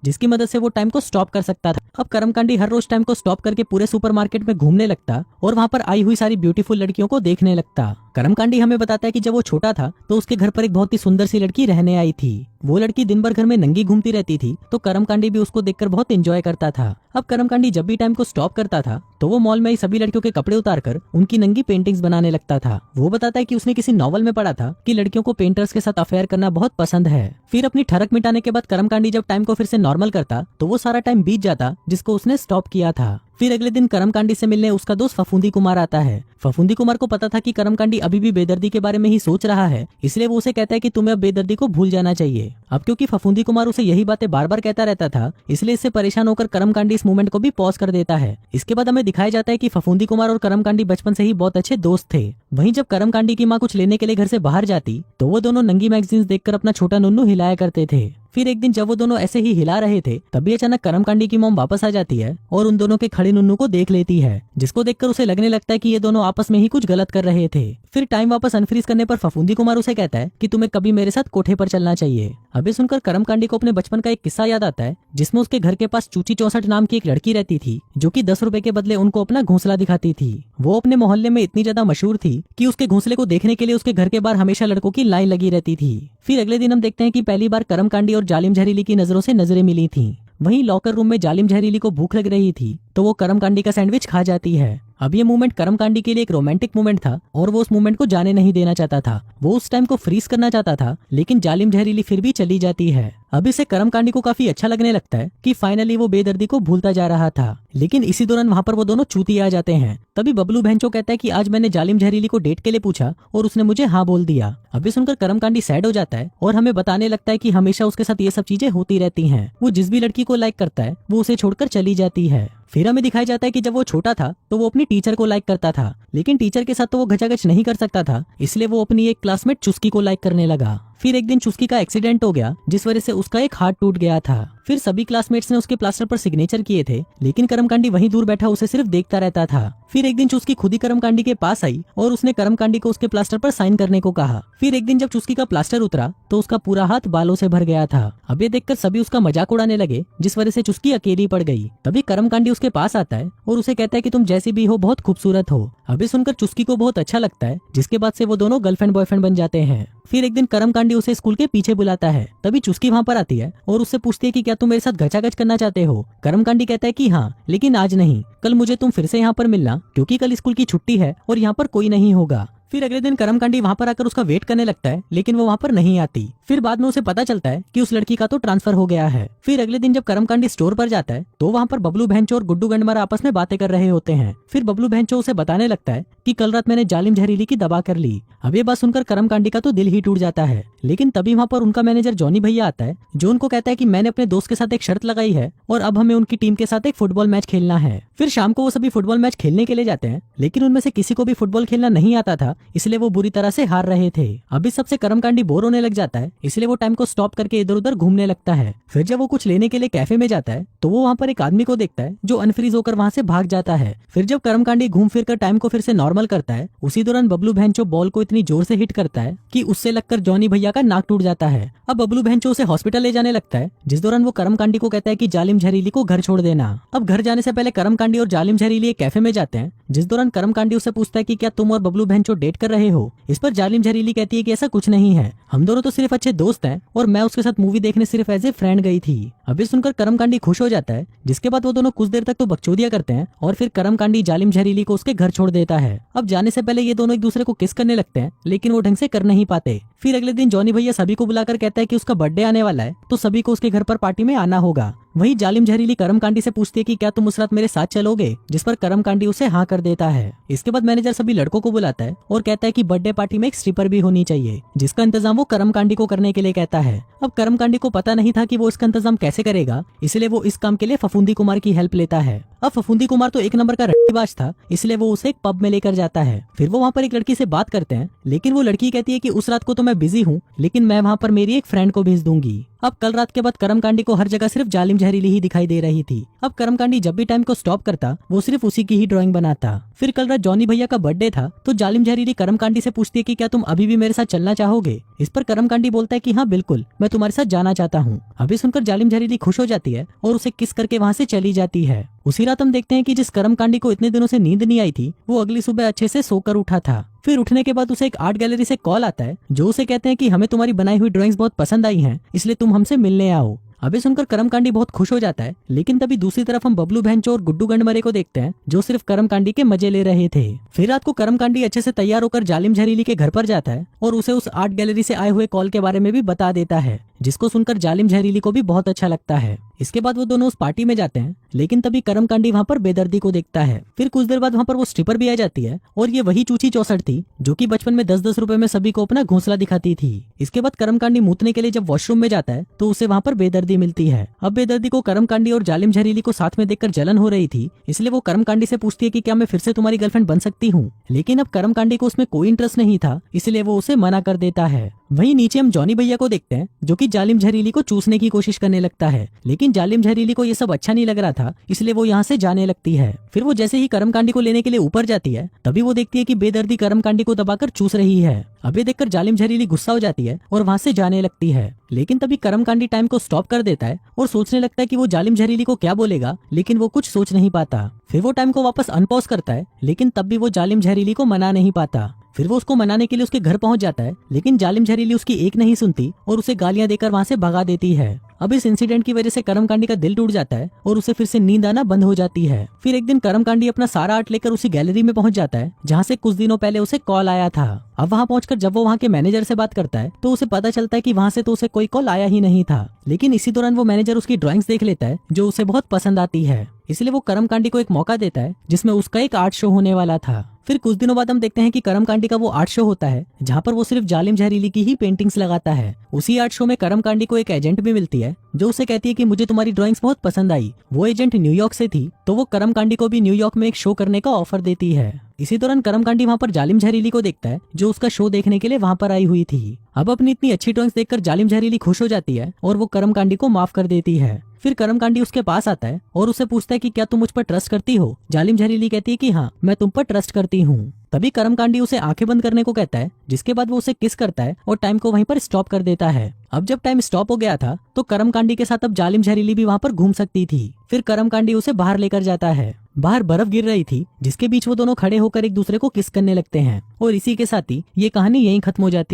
जिसकी मदद से वो टाइम को स्टॉप कर सकता था। अब कर्मकांडी हर रोज टाइम को स्टॉप करके पूरे सुपरमार्केट में घूमने लगता और वहाँ पर आई हुई सारी ब्यूटीफुल लड़कियों को देखने लगता। कर्मकांडी हमें बताता है कि जब वो छोटा था तो उसके घर पर एक बहुत ही सुंदर सी लड़की रहने आई थी। वो लड़की दिन भर घर में नंगी घूमती रहती थी, तो कर्मकांडी भी उसको देखकर बहुत एंजॉय करता था। अब कर्मकांडी जब भी टाइम को स्टॉप करता था तो वो मॉल में ही सभी लड़कियों के कपड़े उतारकर उनकी नंगी पेंटिंग्स बनाने लगता था। वो बताता है कि उसने किसी नॉवल में पढ़ा था कि लड़कियों को पेंटर्स के साथ अफेयर करना बहुत पसंद है। फिर अपनी ठरक मिटाने के बाद कर्मकांडी जब टाइम को फिर से नॉर्मल करता तो वो सारा टाइम बीत जाता जिसको उसने स्टॉप किया था। फिर अगले दिन कर्मकांडी से मिलने उसका दोस्त फफूंदी कुमार आता है। फफूंदी कुमार को पता था कि कर्मकांडी अभी भी बेदर्दी के बारे में ही सोच रहा है, इसलिए वो उसे कहता है कि तुम्हें अब बेदर्दी को भूल जाना चाहिए। अब क्योंकि फफूंदी कुमार उसे यही बातें बार बार कहता रहता था, इसलिए इससे परेशान होकर कर्मकांडी इस मूवमेंट को भी पॉज कर देता है। इसके बाद हमें दिखाया जाता है कि फफूंदी कुमार और कर्मकांडी बचपन से ही बहुत अच्छे दोस्त थे। वहीं जब कर्मकांडी की माँ कुछ लेने के लिए घर से बाहर जाती तो वो दोनों नंगी मैगजीन्स देखकर अपना छोटा नुन्नू हिलाया करते थे। फिर एक दिन जब वो दोनों ऐसे ही हिला रहे थे तभी अचानक कर्मकांडी की मॉम वापस आ जाती है और उन दोनों के खड़े नुन्नू को देख लेती है, जिसको देखकर उसे लगने लगता है कि ये दोनों आपस में ही कुछ गलत कर रहे थे। फिर टाइम वापस अनफ्रीज करने पर फफूंदी कुमार उसे कहता है कि तुम्हें कभी मेरे साथ कोठे पर चलना चाहिए। अभी सुनकर कर्मकांडी को अपने बचपन का एक किस्सा याद आता है, जिसमें उसके घर के पास चूची 64 नाम की एक लड़की रहती थी, जो कि 10 रुपए के बदले उनको अपना घोंसला दिखाती थी। वो अपने मोहल्ले में इतनी ज्यादा मशहूर थी कि उसके घोंसले को देखने के लिए उसके घर के बाहर हमेशा लड़कों की लाइन लगी रहती थी। फिर अगले दिन हम देखते हैं कि पहली बार कर्मकांडी और जालिम जहरीली की नजरों से नजरें मिली थीं। वहीं लॉकर रूम में जालिम जहरीली को भूख लग रही थी तो वो कर्मकांडी का सैंडविच खा जाती है। अब ये मूवमेंट कर्मकांडी के लिए एक रोमांटिक मूवमेंट था और वो उस मूवमेंट को जाने नहीं देना चाहता था। वो उस टाइम को फ्रीज करना चाहता था, लेकिन जालिम जहरीली फिर भी चली जाती है। अब इसे कर्मकांडी को काफी अच्छा लगने लगता है कि फाइनली वो बेदर्दी को भूलता जा रहा था। लेकिन इसी दौरान वहाँ पर वो दोनों चूतिए आ जाते हैं। तभी बबलू भैंचो कहता है कि आज मैंने जालिम जहरीली को डेट के लिए पूछा और उसने मुझे हाँ बोल दिया। अभी सुनकर कर्मकांडी सैड हो जाता है और हमें बताने लगता है कि हमेशा उसके साथ ये सब चीजें होती रहती हैं। वो जिस भी लड़की को लाइक करता है वो उसे छोड़कर चली जाती है। फिर हमें दिखाया जाता है कि जब वो छोटा था तो वो अपनी टीचर को लाइक करता था, लेकिन टीचर के साथ तो वो घचाघच नहीं कर सकता था, इसलिए वो अपनी एक क्लासमेट चुस्की को लाइक करने लगा। फिर एक दिन चुस्की का एक्सीडेंट हो गया, जिस वजह से उसका एक हाथ टूट गया था। फिर सभी क्लासमेट्स ने उसके प्लास्टर पर सिग्नेचर किए थे, लेकिन कर्मकांडी वहीं दूर बैठा उसे सिर्फ देखता रहता था। फिर एक दिन चुस्की खुद ही कर्मकांडी के पास आई और उसने कर्मकांडी को उसके प्लास्टर पर साइन करने को कहा। फिर एक दिन जब चुस्की का प्लास्टर उतरा तो उसका पूरा हाथ बालों से भर गया था। अब ये देखकर सभी उसका मजाक उड़ाने लगे, जिस वजह से चुस्की अकेली पड़ गई। तभी कर्मकांडी उसके पास आता है और उसे कहता है कि तुम जैसी भी हो बहुत खूबसूरत हो। अभी सुनकर चुस्की को बहुत अच्छा लगता है, जिसके बाद से वो दोनों गर्लफ्रेंड बॉयफ्रेंड बन जाते हैं। फिर एक दिन कर्मकांडी उसे स्कूल के पीछे बुलाता है। तभी चुस्की वहाँ पर आती है और उससे पूछती है कि क्या तुम मेरे साथ घचाघच करना चाहते हो। कर्मकांडी कहता है कि हाँ, लेकिन आज नहीं, कल मुझे तुम फिर से यहाँ पर मिलना, क्योंकि कल स्कूल की छुट्टी है और यहाँ पर कोई नहीं होगा। फिर अगले दिन कर्मकांडी वहाँ पर आकर उसका वेट करने लगता है, लेकिन वो वहाँ पर नहीं आती। फिर बाद में उसे पता चलता है कि उस लड़की का तो ट्रांसफर हो गया है। फिर अगले दिन जब कर्मकांडी स्टोर पर जाता है तो वहाँ पर बबलू भैंचो और गुड्डू गंडमारा आपस में बातें कर रहे होते हैं। फिर बबलू भैंचो उसे बताने लगता है कि कल रात मैंने जालिम जहरीली की दबा कर ली। अब ये बात सुनकर कर्मकांडी का तो दिल ही टूट जाता है, लेकिन तभी वहाँ पर उनका मैनेजर जॉनी भैया आता है, जो उनको कहता है कि मैंने अपने दोस्त के साथ एक शर्त लगाई है और अब हमें उनकी टीम के साथ एक फुटबॉल मैच खेलना है। फिर शाम को वो सभी फुटबॉल मैच खेलने के लिए जाते हैं, लेकिन उनमें से किसी को भी फुटबॉल खेलना नहीं आता था, इसलिए वो बुरी तरह से हार रहे थे। अभी सबसे कर्मकांडी बोर होने लग जाता है, इसलिए वो टाइम को स्टॉप करके इधर उधर घूमने लगता है। फिर जब वो कुछ लेने के लिए कैफे में जाता है तो वो वहाँ पर एक आदमी को देखता है जो अनफ्रीज होकर वहाँ से भाग जाता है। फिर जब कर्मकांडी घूम फिर कर टाइम को फिर से नॉर्मल करता है, उसी दौरान बबलू भैंचो बॉल को इतनी जोर से हिट करता है कि उससे लगकर जॉनी भैया का नाक टूट जाता है। अब बबलू भैंचो उसे हॉस्पिटल ले जाने लगता है, जिस दौरान वो कर्मकांडी को कहता है कि जालिम जहरीली को घर छोड़ देना। अब घर जाने से पहले कर्मकांडी और जालिम जहरीली एक कैफे में जाते हैं, जिस दौरान कर्मकांडी उससे पूछता है कि क्या तुम और बबलू भैंचो डेट कर रहे हो। इस पर जालिम जहरीली कहती है कि ऐसा कुछ नहीं है, हम दोनों तो सिर्फ अच्छे दोस्त हैं और मैं उसके साथ मूवी देखने सिर्फ एज ए फ्रेंड गई थी। अभी सुनकर कर्मकांडी खुश हो जाता है, जिसके बाद वो दोनों कुछ देर तक तो बकचोदियां करते हैं और फिर कर्मकांडी जालिम जहरीली को उसके घर छोड़ देता है। अब जाने से पहले ये दोनों एक दूसरे को किस करने लगते हैं, लेकिन वो ढंग से कर नहीं पाते। फिर अगले दिन जॉनी भैया सभी को बुलाकर कहता है कि उसका बर्थडे आने वाला है, तो सभी को उसके घर पर पार्टी में आना होगा। वहीं जालिम जहरीली कर्मकांडी से पूछती है कि क्या तुम उस रात मेरे साथ चलोगे, जिस पर कर्मकांडी उसे हाँ कर देता है। इसके बाद मैनेजर सभी लड़कों को बुलाता है और कहता है कि बर्थडे पार्टी में एक स्ट्रिपर भी होनी चाहिए, जिसका इंतजाम वो कर्मकांडी को करने के लिए कहता है। अब कर्मकांडी को पता नहीं था कि वो इसका इंतजाम कैसे करेगा, इसलिए वो इस काम के लिए फफूंदी कुमार की हेल्प लेता है। अब फफूंदी कुमार तो एक नंबर का रट्टीबाज था, इसलिए वो उसे एक पब में लेकर जाता है। फिर वो वहाँ पर एक लड़की से बात करते हैं, लेकिन वो लड़की कहती है कि उस रात को तो मैं बिजी हूँ, लेकिन मैं वहाँ पर मेरी एक फ्रेंड को भेज दूंगी। अब कल रात के बाद कर्मकांडी को हर जगह सिर्फ जालिम जहरीली ही दिखाई दे रही थी। अब कर्मकांडी जब भी टाइम को स्टॉप करता वो सिर्फ उसी की ही ड्राइंग बनाता। फिर कल रात जॉनी भैया का बर्थडे था, तो जालिम जहरीली कर्मकांडी से पूछती है कि क्या तुम अभी भी मेरे साथ चलना चाहोगे, इस पर कर्मकांडी बोलता है कि हाँ बिल्कुल, मैं तुम्हारे साथ जाना चाहता हूँ। अभी सुनकर जालिम जहरीली खुश हो जाती है और उसे किस करके वहाँ से चली जाती है। उसी रात हम देखते हैं कि जिस कर्मकांडी को इतने दिनों से नींद नहीं आई थी, वो अगली सुबह अच्छे से सोकर उठा था। फिर उठने के बाद उसे एक आर्ट गैलरी से कॉल आता है, जो उसे कहते हैं कि हमें तुम्हारी बनाई हुई ड्राइंग्स बहुत पसंद आई हैं, इसलिए तुम हमसे मिलने आओ। अभी सुनकर कर्मकांडी बहुत खुश हो जाता है, लेकिन तभी दूसरी तरफ हम बबलू बहनचो और गुड्डू गंडमरे को देखते हैं, जो सिर्फ कर्मकांडी के मजे ले रहे थे। फिर रात को कर्मकांडी अच्छे से तैयार होकर जालिम जहरीली के घर पर जाता है और उसे उस आर्ट गैलरी से आए हुए कॉल के बारे में भी बता देता है, जिसको सुनकर जालिम जहरीली को भी बहुत अच्छा लगता है। इसके बाद वो दोनों उस पार्टी में जाते हैं, लेकिन तभी कर्मकांडी वहाँ पर बेदर्दी को देखता है। फिर कुछ देर बाद वहाँ पर वो स्ट्रिपर भी आ जाती है और ये वही चूची 64 थी, जो कि बचपन में 10-10 रुपए में सभी को अपना घोंसला दिखाती थी। इसके बाद कर्मकांडी मूतने के लिए जब वॉशरूम में जाता है तो उसे वहाँ पर बेदर्दी मिलती है। अब बेदर्दी को कर्मकांडी और जालिम जहरीली को साथ में देखकर जलन हो रही थी, इसलिए वो कर्मकांडी से पूछती है कि क्या मैं फिर से तुम्हारी गर्लफ्रेंड बन सकती हूँ। लेकिन अब कर्मकांडी को उसमें कोई इंटरेस्ट नहीं था, इसलिए वो उसे मना कर देता है। वहीं नीचे हम जॉनी भैया को देखते हैं, जो कि जालिम जहरीली को चूसने की कोशिश करने लगता है, लेकिन जालिम जहरीली को ये सब अच्छा नहीं लग रहा था, इसलिए वो यहाँ से जाने लगती है। फिर वो जैसे ही कर्मकांडी को लेने के लिए ऊपर जाती है, तभी वो देखती है कि बेदर्दी कर्मकांडी को दबाकर चूस रही है। अब ये देखकर जालिम जहरीली गुस्सा हो जाती है और वहाँ से जाने लगती है, लेकिन तभी कर्मकांडी टाइम को स्टॉप कर देता है और सोचने लगता है कि वो जालिम जहरीली को क्या बोलेगा, लेकिन वो कुछ सोच नहीं पाता। फिर वो टाइम को वापस अनपॉज करता है, लेकिन तब भी वो जालिम जहरीली को मना नहीं पाता। फिर वो उसको मनाने के लिए उसके घर पहुंच जाता है, लेकिन जालिम जहरीली उसकी एक नहीं सुनती और उसे गालियां देकर वहां से भगा देती है। अब इस इंसिडेंट की वजह से कर्मकांडी का दिल टूट जाता है और उसे फिर से नींद आना बंद हो जाती है। फिर एक दिन कर्मकांडी अपना सारा आर्ट लेकर उसी गैलरी में पहुंच जाता है, जहां से कुछ दिनों पहले उसे कॉल आया था। अब वहां पहुंचकर जब वो वहां के मैनेजर से बात करता है, तो उसे पता चलता है कि वहां से तो उसे कोई कॉल आया ही नहीं था। लेकिन इसी दौरान वो मैनेजर उसकी ड्राइंग्स देख लेता है, जो उसे बहुत पसंद आती है, इसलिए वो कर्मकांडी को एक मौका देता है, जिसमें उसका एक आर्ट शो होने वाला था। फिर कुछ दिनों बाद हम देखते हैं कि कर्मकांडी का वो आर्ट शो होता है, जहाँ पर वो सिर्फ जालिम जहरीली की ही पेंटिंग्स लगाता है। उसी आर्ट शो में कर्मकांडी को एक एजेंट भी मिलती है, जो उसे कहती है कि मुझे तुम्हारी ड्राइंग्स बहुत पसंद आई। वो एजेंट न्यूयॉर्क से थी, तो वो कर्मकांडी को भी न्यूयॉर्क में एक शो करने का ऑफर देती है। इसी दौरान कर्मकांडी वहाँ पर जालिम जहरीली को देखता है, जो उसका शो देखने के लिए वहाँ पर आई हुई थी। अब अपनी इतनी अच्छी ड्राइंग्स देखकर जालिम जहरीली खुश हो जाती है और वो कर्मकांडी को माफ कर देती है। फिर कर्मकांडी उसके पास आता है और उसे पूछता है कि क्या तुम मुझ पर ट्रस्ट करती हो। जालिम जहरीली कहती है कि हाँ, मैं तुम पर ट्रस्ट करती हूँ। तभी कर्मकांडी उसे आंखें बंद करने को कहता है, जिसके बाद वो उसे किस करता है और टाइम को वहीं पर स्टॉप कर देता है। अब जब टाइम स्टॉप हो गया था, तो कर्मकांडी के साथ अब जालिम जहरीली भी वहाँ पर घूम सकती थी। फिर कर्मकांडी उसे बाहर लेकर जाता है। बाहर बर्फ गिर रही थी, जिसके बीच वो दोनों खड़े होकर एक दूसरे को किस करने लगते हैं। और इसी के साथ ही ये कहानी यहीं खत्म हो जाती है।